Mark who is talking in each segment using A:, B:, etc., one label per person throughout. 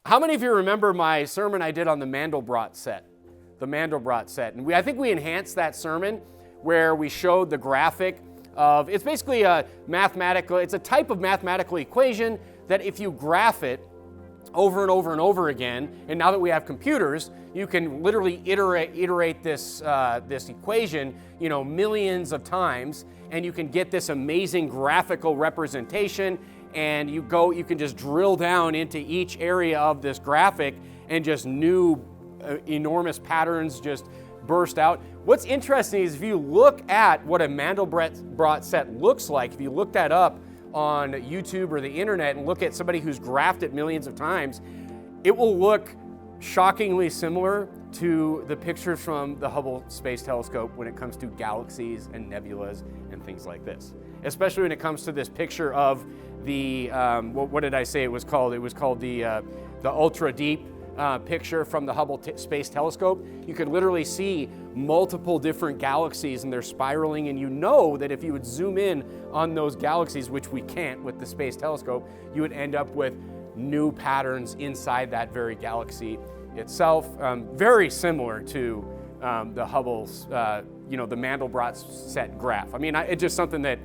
A: How many of you remember my sermon I did on the Mandelbrot set? The Mandelbrot set. And I think we enhanced that sermon where we showed the graphic of, it's basically a it's a type of mathematical equation that if you graph it over and over and over again, and now that we have computers, you can literally iterate this equation, millions of times, and you can get this amazing graphical representation. And you can just drill down into each area of this graphic, and just new enormous patterns just burst out. What's interesting is if you look at what a Mandelbrot set looks like, if you look that up on YouTube or the internet and look at somebody who's graphed it millions of times, it will look shockingly similar to the pictures from the Hubble Space Telescope when it comes to galaxies and nebulas and things like this. Especially when it comes to this picture of the, what did I say it was called? It was called the ultra deep picture from the Hubble Space Telescope. You could literally see multiple different galaxies, and they're spiraling, and you know that if you would zoom in on those galaxies, which we can't with the Space Telescope, you would end up with new patterns inside that very galaxy itself. Very similar to the Hubble's, the Mandelbrot set graph. I mean, it's just something that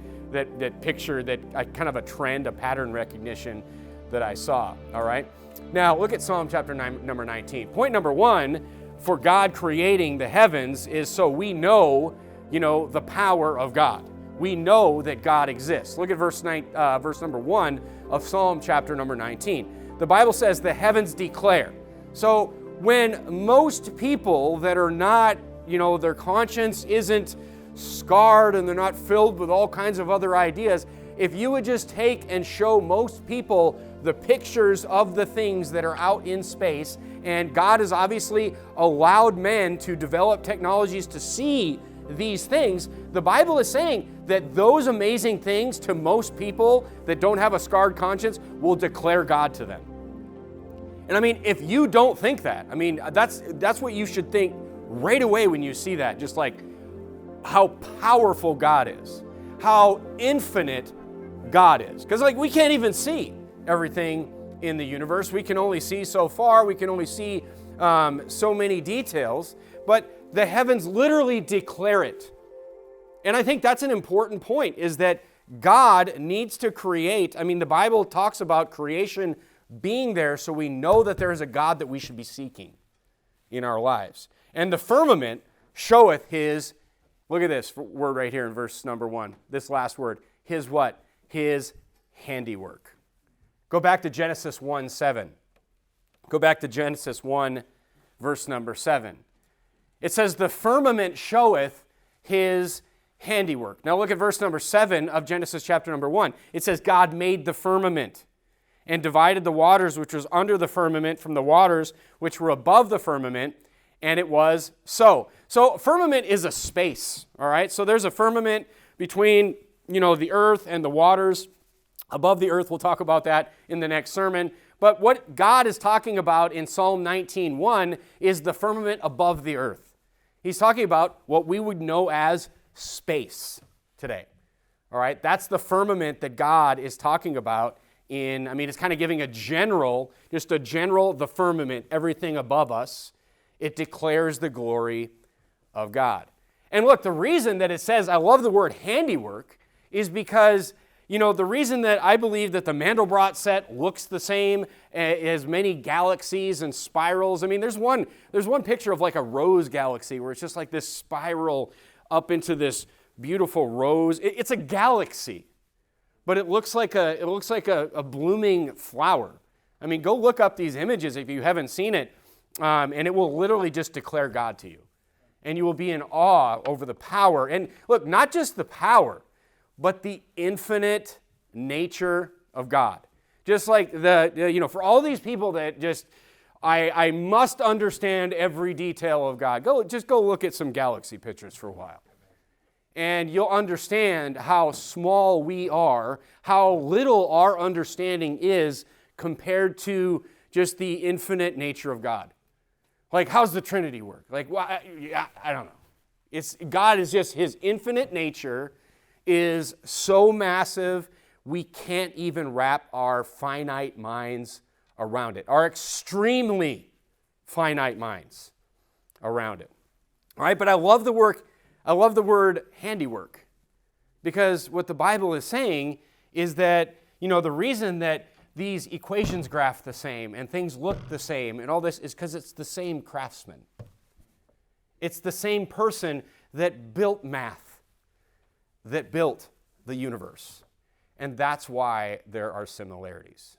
A: picture, kind of a trend, a pattern recognition that I saw, all right? Now, look at Psalm chapter 9, number 19. Point number 1, for God creating the heavens is so we know, the power of God. We know that God exists. Look at verse number 1 of Psalm chapter number 19. The Bible says the heavens declare. So when most people that are not, their conscience isn't scarred and they're not filled with all kinds of other ideas, if you would just take and show most people the pictures of the things that are out in space, and God has obviously allowed men to develop technologies to see these things, the Bible is saying that those amazing things to most people that don't have a scarred conscience will declare God to them. And I mean, if you don't think that, I mean, that's what you should think right away when you see that, just like how powerful God is, how infinite God is. Because we can't even see everything in the universe. We can only see so far. We can only see so many details. But the heavens literally declare it. And I think that's an important point, is that God needs to create. I mean, the Bible talks about creation being there so we know that there is a God that we should be seeking in our lives. And the firmament showeth his, look at this word right here in verse number 1, this last word, his what? His handiwork. Go back to Genesis 1:7. Go back to Genesis 1, verse number 7. It says, the firmament showeth his handiwork. Now look at verse number 7 of Genesis chapter number 1. It says, God made the firmament and divided the waters which was under the firmament from the waters which were above the firmament, and it was so. So firmament is a space, all right? So there's a firmament between, the earth and the waters. Above the earth, we'll talk about that in the next sermon. But what God is talking about in Psalm 19:1 is the firmament above the earth. He's talking about what we would know as space today. All right? That's the firmament that God is talking about it's kind of giving the firmament, everything above us. It declares the glory of God. And look, the reason that it says, I love the word handiwork, is because, the reason that I believe that the Mandelbrot set looks the same as many galaxies and spirals. I mean, there's one picture of like a rose galaxy where it's just like this spiral up into this beautiful rose. It's a galaxy, but it looks like a blooming flower. I mean, go look up these images if you haven't seen it, and it will literally just declare God to you. And you will be in awe over the power. And look, not just the power, but the infinite nature of God. Just like for all these people that just, I must understand every detail of God. Go look at some galaxy pictures for a while. And you'll understand how small we are, how little our understanding is compared to just the infinite nature of God. Like, how's the Trinity work? Like, well, I don't know. God is just, his infinite nature is so massive, we can't even wrap our finite minds around it, our extremely finite minds around it. All right, but I love the word handiwork, because what the Bible is saying is that, the reason that these equations graph the same and things look the same and all this is because it's the same craftsman. It's the same person that built math, that built the universe. And that's why there are similarities.